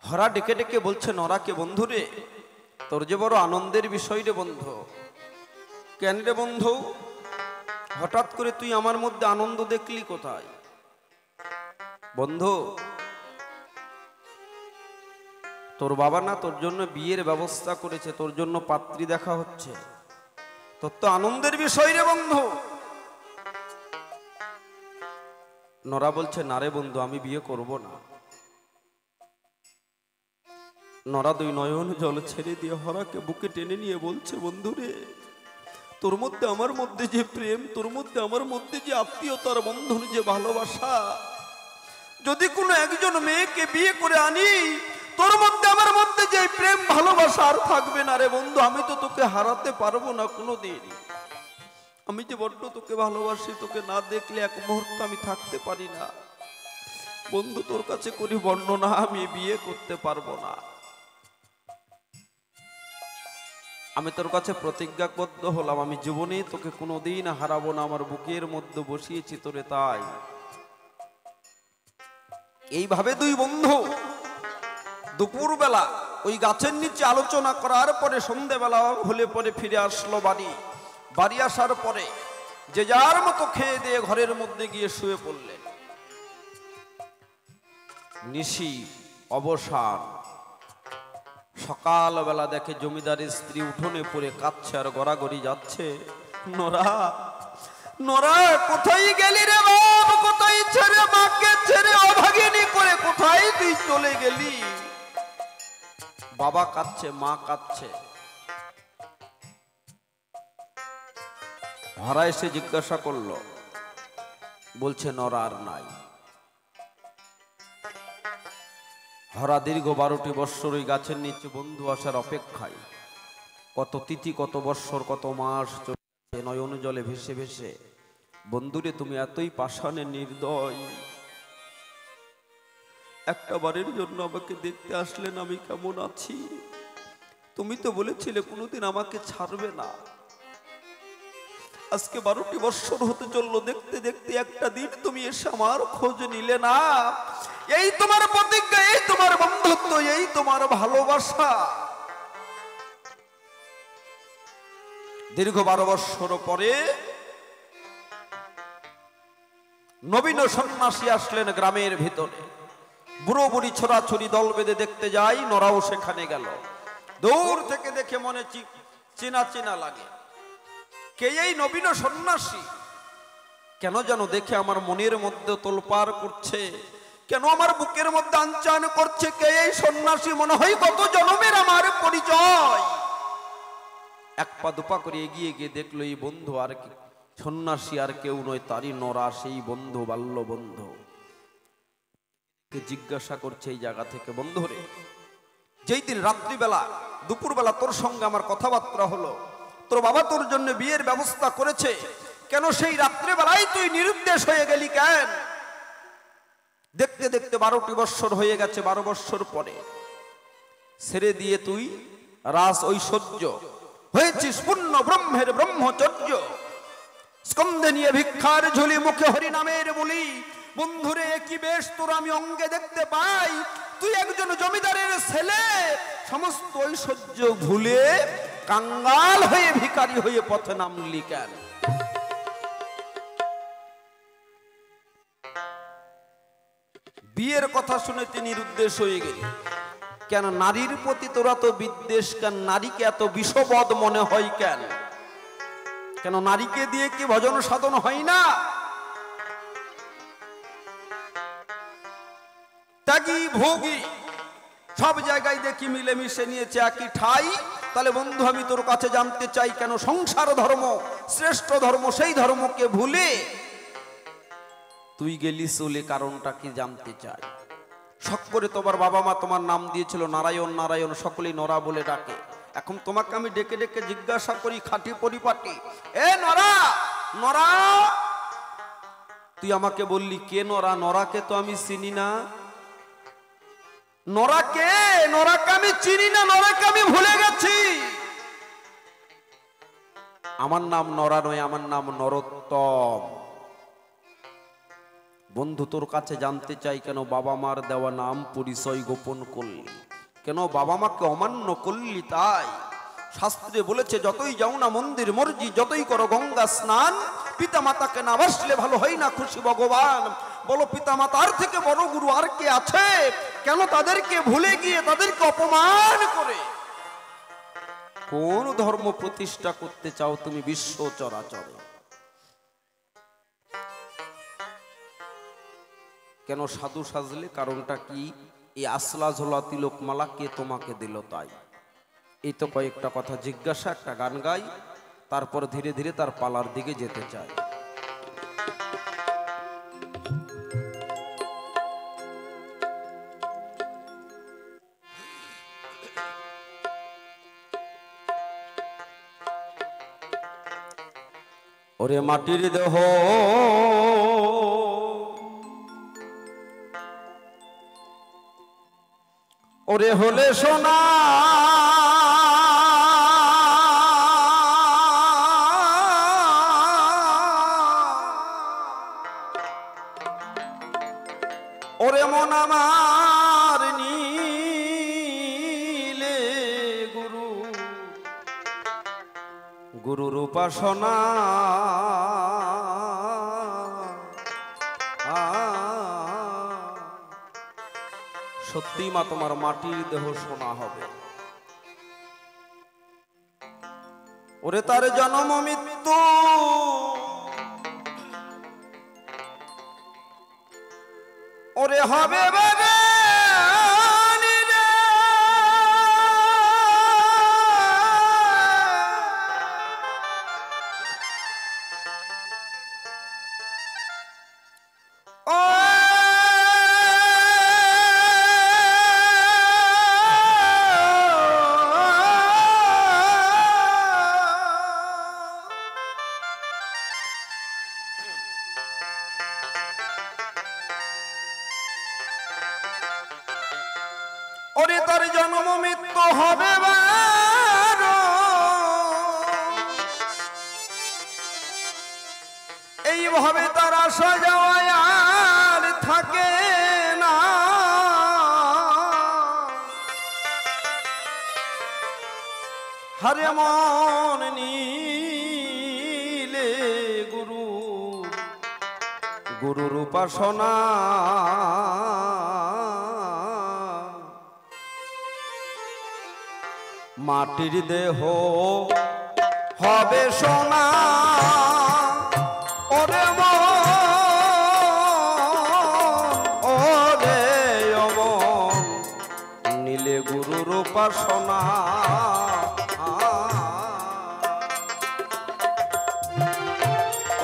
হরা ডেকে ডেকে বলছে নরাকে, বন্ধু রে, তোর যে বড় আনন্দের বিষয় রে বন্ধু। কেন রে বন্ধু, হঠাৎ করে তুই আমার মধ্যে আনন্দ দেখলি কোথায়? বন্ধু, তোর বাবা না তোর জন্য বিয়ের ব্যবস্থা করেছে, তোর জন্য পাত্রী দেখা হচ্ছে, তোর তো আনন্দের বিষয় রে বন্ধু। নরা বলছে, না রে বন্ধু, আমি বিয়ে করব না। নরা দুই নয়ন জল ছেড়ে দিয়ে হরাকে বুকে টেনে নিয়ে বলছে, বন্ধু রে, তোর মধ্যে আমার মধ্যে যে প্রেম, তোর মধ্যে আমার মধ্যে যে আত্মীয়তার বন্ধন, যে ভালোবাসা, যদি কোনো একজন মেয়েকে বিয়ে করে আনি, তোর মধ্যে আমার মধ্যে যে প্রেম ভালোবাসা আর থাকবে না রে বন্ধু। আমি তো তোকে হারাতে পারবো না কোনোদিন। আমি যে বড্ড তোকে ভালোবাসি, তোকে না দেখলে এক মুহূর্ত আমি থাকতে পারি না বন্ধু। তোর কাছে করি বর্ণনা, আমি বিয়ে করতে পারবো না। আমি তোর কাছে প্রতিজ্ঞাবদ্ধ হলাম, আমি জীবনে তোকে কোনোদিন হারাবো না। আমার বুকের মধ্যে বসিয়েছি তোরে, তাই। এইভাবে দুই বন্ধু দুপুরবেলা ওই গাছের নিচে আলোচনা করার পরে সন্ধ্যেবেলা হলে পরে ফিরে আসলো বাড়ি। বাড়ি আসার পরে যে যার মতো খেয়ে দিয়ে ঘরের মধ্যে গিয়ে শুয়ে পড়লেন। নিশি অবসান, সকালবেলা দেখে জমিদারের স্ত্রী উঠোনে পড়ে কাঁদছে আর গড়াগড়ি যাচ্ছে। নরা, নরা, কোথায় গেলি রে বাপ? কোথায় ছেড়ে মাকে ছেড়ে অভাগিনী করে কোথায় তুই চলে গেলি? বাবা কাঁদছে, মা কাঁদছে। হরা এসে জিজ্ঞাসা করলো, বলছে নরা আর নাই। ধরা দীর্ঘ 12টি বৎসর ওই গাছের নিচে বন্ধু আসার অপেক্ষায়, কত তিথি, কত বৎসর, কত মাস চলে নয়ন জলে ভেসে ভেসে। বন্ধুরে তুমি এতই পাষাণে নির্দয়, একটা বারের জন্য আমাকে দেখতে আসলেন আমি কেমন আছি। তুমি তো বলেছিলে কোনোদিন আমাকে ছাড়বে না। আজকে 12টি বৎসর হতে চললো, দেখতে দেখতে একটা দিন তুমি এসে আমার খোঁজ নিলে না। এই তোমার প্রতিজ্ঞা, এই তোমার বন্ধুত্ব, এই তোমার ভালোবাসা। দীর্ঘ 12 বৎসর পরে নবীন সন্ন্যাসী আসলেন গ্রামের ভিতরে। বুড়ো বুড়ি ছোড়াছড়ি দল বেঁধে দেখতে যাই, নরাও সেখানে গেল। দূর থেকে দেখে মনে চেনা চেনা লাগে। কে এই নবীন সন্ন্যাসী? কেন যেন দেখে আমার মনের মধ্যে তোলপাড় করছে, কেন আমার বুকের মধ্যে আনচান করছে। কে এই সন্ন্যাসী? মনে হয় কত জন্মের আমার পরিচয়। এক পা দুপা করে এগিয়ে গিয়ে দেখলো এই বন্ধু আর কি সন্ন্যাসী আর কেউ নয়, তারই নরা, সেই বন্ধু, বাল্য বন্ধু। জিজ্ঞাসা করছে এই জায়গা থেকে, বন্ধুরে যেই দিন রাত্রিবেলা দুপুরবেলা তোর সঙ্গে আমার কথাবার্তা হলো, তোর বাবা তোর জন্য বিয়ের ব্যবস্থা করেছে, কেন সেই রাত্রিবেলায় তুই নিরুদ্দেশ হয়ে গেলি কেন? দেখতে দেখতে 12টি বৎসর হয়ে গেছে। 12 বৎসর পরে ছেড়ে দিয়ে তুই রাস ঐশ্বর্য হয়েছিস পূর্ণ ব্রহ্মের ব্রহ্মচর্য। স্কন্ধে নিয়ে ভিক্ষার ঝুলি, মুখে হরি নামের বলি। বন্ধুরে কি বেশ তোর আমি অঙ্গে দেখতে পাই, তুই একজন জমিদারের ছেলে। সমস্ত ঐশ্বর্য ভুলে কাঙ্গাল হয়ে ভিখারি হয়ে পথে নামলি কেন? বিয়ের কথা শুনে তিনি নিরুদ্দেশ হয়ে গেলেন। কেন নারীর প্রতি তোরা তো বিদ্বেষ কেন? নারীকে এত বিষবদ মনে হয় কেন? কেন নারীকে দিয়ে কি ভজন সাধন হয় না? ত্যাগী ভোগী সব জায়গায় দেখি মিলেমিশে নিয়েছে একই ঠাই। তাহলে বন্ধু আমি তোর কাছে জানতে চাই, কেন সংসার ধর্ম শ্রেষ্ঠ ধর্ম, সেই ধর্মকে ভুলে তুই গেলি চলে, কারণটা কি জানতে চাই। শখ করে তোমার বাবা মা তোমার নাম দিয়েছিল নারায়ণ নারায়ণ, সকলেই নরা বলে ডাকে। এখন তোমাকে আমি ডেকে ডেকে জিজ্ঞাসা করি খাঁটি পরিপাটি, এ নরা, নরা, তুই আমাকে বললি কে নরা? নরাকে তো আমি চিনি না। নরাকে? নরাকে আমি চিনি না, নরাকে আমি ভুলে গেছি। আমার নাম নরা নয়, আমার নাম নরোত্তম। বন্ধু তোর কাছে জানতে চাই, কেন বাবা মার দেওয়া নাম পরিচয় গোপন করলি? কেন বাবা মাকে অমান্য করলি? তাই শাস্ত্রে বলেছে, যতই যাও না মন্দির মর্জি, যতই করো গঙ্গা স্নান, পিতা মাতাকে না বাসলে ভালো হয় না খুশি ভগবান। বলো পিতা মাতার থেকে বড় গুরু আর কে আছে? কেন তাদেরকে ভুলে গিয়ে তাদেরকে অপমান করে কোন ধর্ম প্রতিষ্ঠা করতে চাও তুমি বিশ্ব চরাচরে? কেন সাধু সাজলে? কারণটা কি? এই আসলা ঝোলা তিলক মালা কে তোমাকে দিল? তাই এই তো কয়েকটা কথা জিজ্ঞাসা, একটা গান গাই, তারপর ধীরে ধীরে তার পালার দিকে যেতে চাই। ওরে মাটির দেহ ওরে হলে সোনা, ওরে মন আমার নীলে গুরু, গুরুর উপাসনা। সত্যি মা তোমার মাটির দেহ সোনা হবে। ওরে তার জন্ম মৃত্যু ওরে হবে বাবা ওরে তার জন্ম মৃত্যু হবে বারো, এইভাবে তার আসা যাওয়া আর থাকে না। হরে মন নীলে গুরু গুরুর উপাসনা, মাটির দেহ হবে সোনা। ওরে ওরে অমন নীলে গুরুর উপাসনা।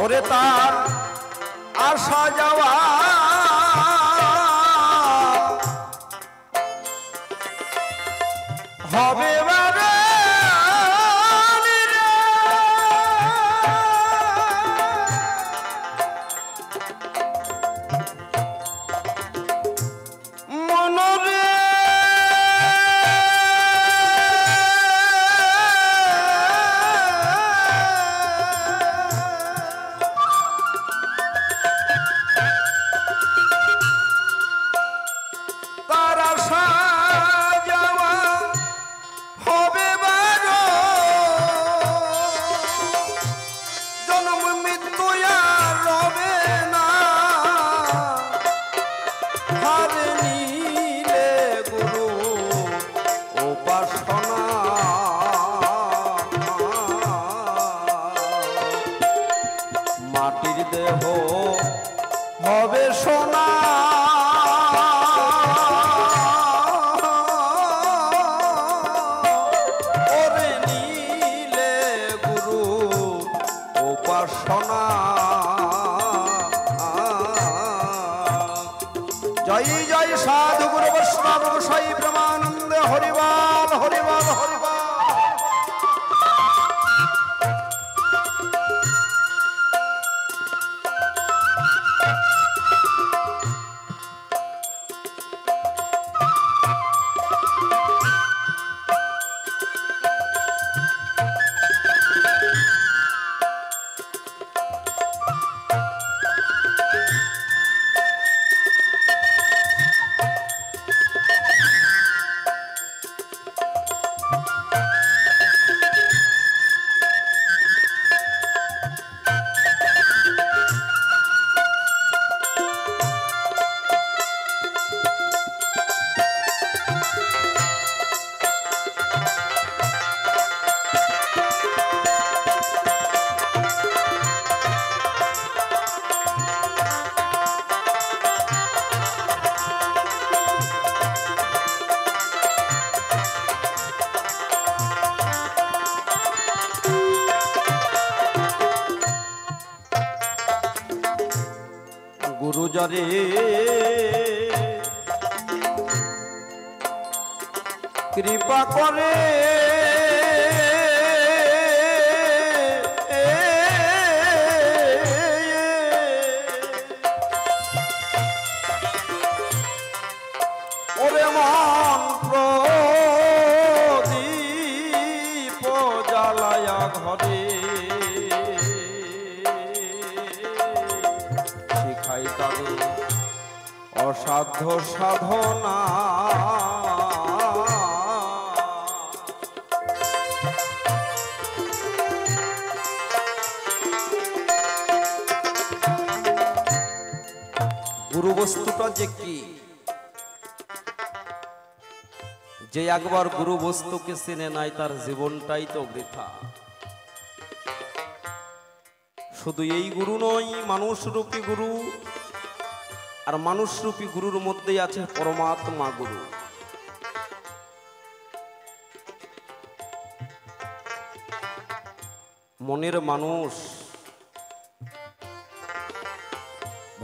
ওরে তার আসা যাওয়া হবে বারে। মনরে তার আসা যাওয়া হবে বারো, জন্ম মৃত্যু আর রবে না। হারে নীলে গুরু উপাসনা, মাটির দেহ হবে সোনা। ওরে নীলে গুরু উপাসনা। জয় জয় সাধু গুরু বৈষ্ণব গোসাই প্রেমানন্দে হরিবল হরিবল হরিবল। গুরুজরে কৃপা করে ওরে মন প্রদীপ জ্বালায়া ঘরে, শিখাই তারে অসাধ্য সাধনা। গুরু বস্তুটা যে কি, যে একবার গুরু বস্তুকে চিনে নাই তার জীবনটাই তো বৃথা। শুধু এই গুরু নয়, মানুষ রূপী গুরু, আর মানুষ রূপী গুরুর মধ্যেই আছে পরমাত্মা গুরু। মনের মানুষ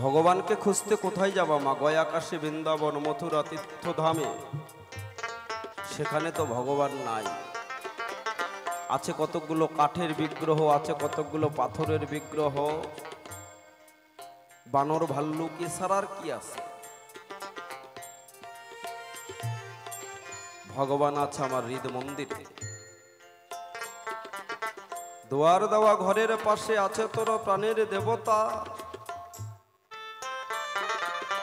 ভগবানকে খুঁজতে কোথায় যাবা মা? গয়া কাশী বৃন্দাবন মথুরা তীর্থধামে, সেখানে তো ভগবান নাই। আছে কতগুলো কাঠের বিগ্রহ, আছে কতগুলো পাথরের বিগ্রহ, বানর ভাল্লুক, এছাড়া আর কি আছে? ভগবান আছে আমার হৃদ মন্দিরে। দুয়ার দেওয়া ঘরের পাশে আছে তোর প্রাণের দেবতা।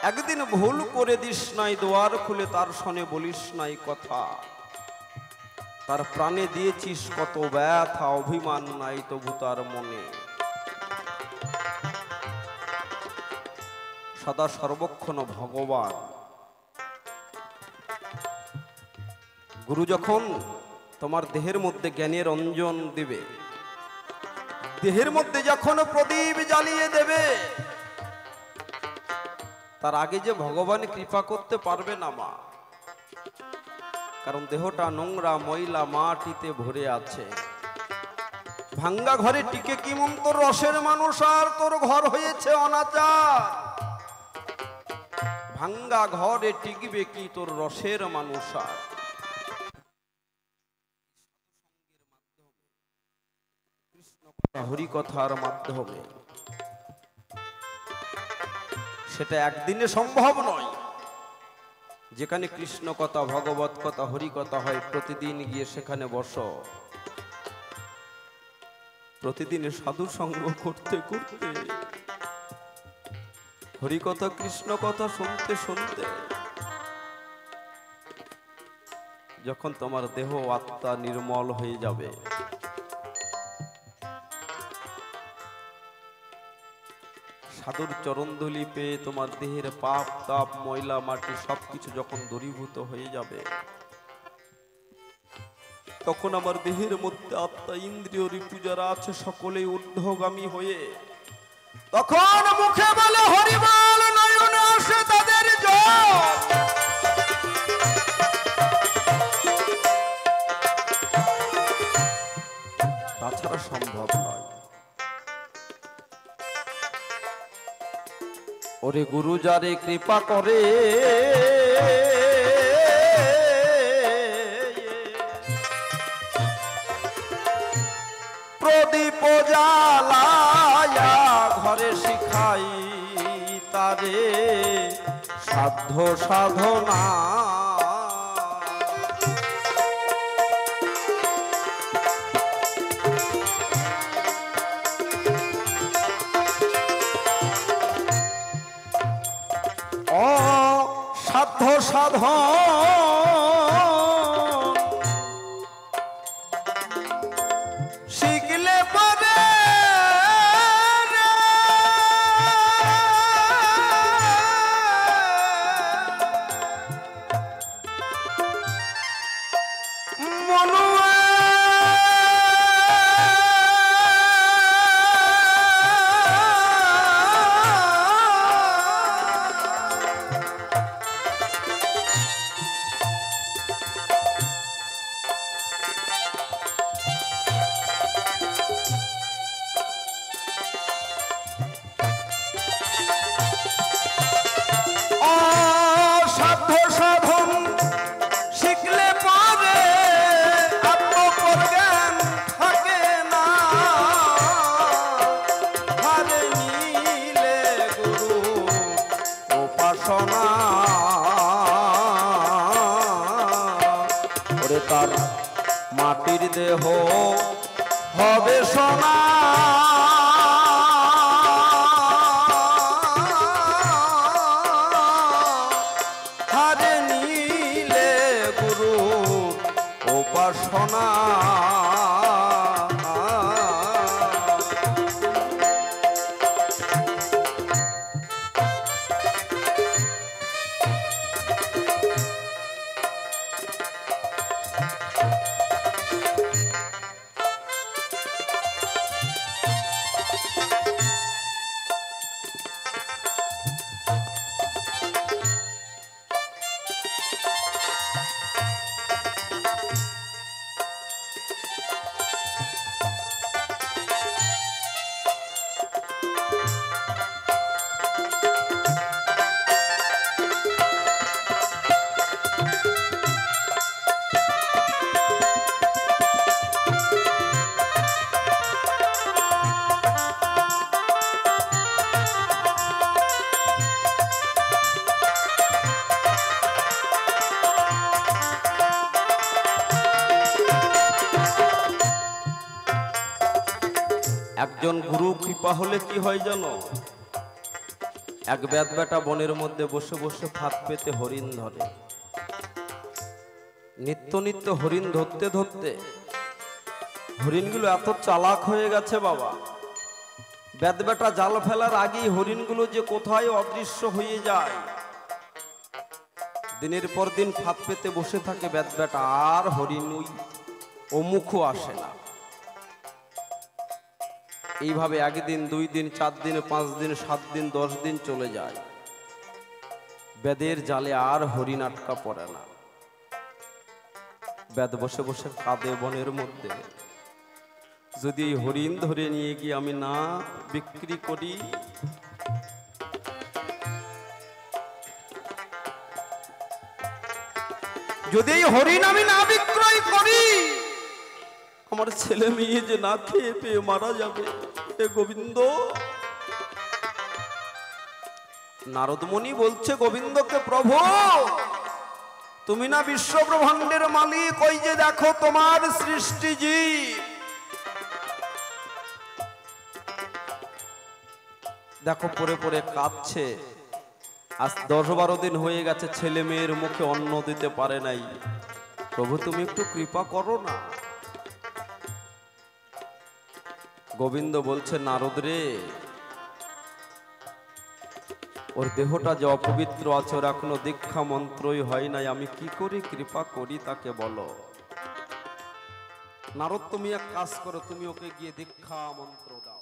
একদিন ভুল করে দিস নাই, দুয়ার খুলে তার সনে বলিস নাই কথা। তার প্রাণে দিয়েছিস কত ব্যথা, অভিমান নাই তবু তার মনে। সদা সর্বক্ষণ ভগবান। গুরু যখন তোমার দেহের মধ্যে জ্ঞানের অঞ্জন দিবে, দেহের মধ্যে যখন প্রদীপ জ্বালিয়ে দেবে, তার আগে যে ভগবান কৃপা করতে পারবে না মা। কারণ দেহটা নোংরা, ময়লা, মাটিতে ভরে আছে। ভাঙ্গা ঘরে টিকে কি মন তোর রসের মানুষ, আর তোর ঘর হয়েছে অনাচার। ভাঙ্গা ঘরে টিকবে কি তোর রসের মানুষ আর। হরি কথার মাধ্যমে সেটা একদিনে সম্ভব নয়। যেখানে কৃষ্ণ কথা, ভগবত কথা, হরি কথা হয়, প্রতিদিন গিয়ে সেখানে বসো। প্রতিদিন সাধু সঙ্গ করতে করতে, হরি কথা, কৃষ্ণ কথা শুনতে শুনতে, যখন তোমার দেহ আত্মা নির্মল হয়ে যাবে, সাধুর চরণধুলি পেয়ে তোমার দেহের পাপ তাপ ময়লা মাটি সবকিছু যখন দূরীভূত হয়ে যাবে, তখন আমার দেহের মধ্যে আত্মা ইন্দ্রিয় রিপু যারা আছে সকলেই ঊর্ধ্বগামী হয়ে তখন মুখে বলে হরিবল, নয়নে আসে তাদের জল। তাছাড়া সম্ভব নয়। ওরে গুরু যারে কৃপা করে, প্রদীপ জ্বালায়া ঘরে শিখাই তারে সাধ্য সাধনা। সাধ্য সাধন শিখলে পারে মনুয়া তার মাটির দেহ হবে সোনা। হারে নীলে গুরু উপাসনা। একজন গুরু কৃপা হলে কি হয় জানো? এক বেদ বেটা বনের মধ্যে বসে বসে ফাঁদ পেতে হরিণ ধরে। নিত্য নিত্য হরিণ ধরতে ধরতে হরিণগুলো এত চালাক হয়ে গেছে বাবা, বেদ বেটা জাল ফেলার আগেই হরিণগুলো যে কোথায় অদৃশ্য হয়ে যায়। দিনের পর দিন ফাঁদ পেতে বসে থাকে বেদ বেটা, আর হরিণ ওই অমুখও আসে না। এইভাবে একদিন, 2 দিন, 4 দিন, 5 দিন, 7 দিন, 10 দিন চলে যায়। বেদের জালে আর হরিণ আটকা পড়ে না। বেদ বসে বসে কাঁদে বনের মধ্যে, যদি এই হরিণ ধরে নিয়ে গিয়ে আমি না বিক্রি করি, যদি এই হরিণ আমি না বিক্রয় করি, আমার ছেলে মেয়ে যে না খেয়ে পেয়ে মারা যাবে। হে গোবিন্দ। নারদমণি বলছে গোবিন্দকে, প্রভু তুমি না বিশ্ব ব্রহ্মাণ্ডের মালিক, ওই যে দেখো তোমার সৃষ্টি জীব, দেখো পরে পরে কাঁদছে। আজ 10-12 দিন হয়ে গেছে, ছেলে মেয়ের মুখে অন্ন দিতে পারে নাই। প্রভু তুমি একটু কৃপা করো না। গোবিন্দ বলছে, নারদ রে, ওর দেহটা যে অপবিত্র আছে, ওর এখনো দীক্ষা মন্ত্রই হয় নাই, আমি কি করে কৃপা করি তাকে বলো। নারদ তুমি এক কাজ করো, তুমি ওকে গিয়ে দীক্ষা মন্ত্র দাও।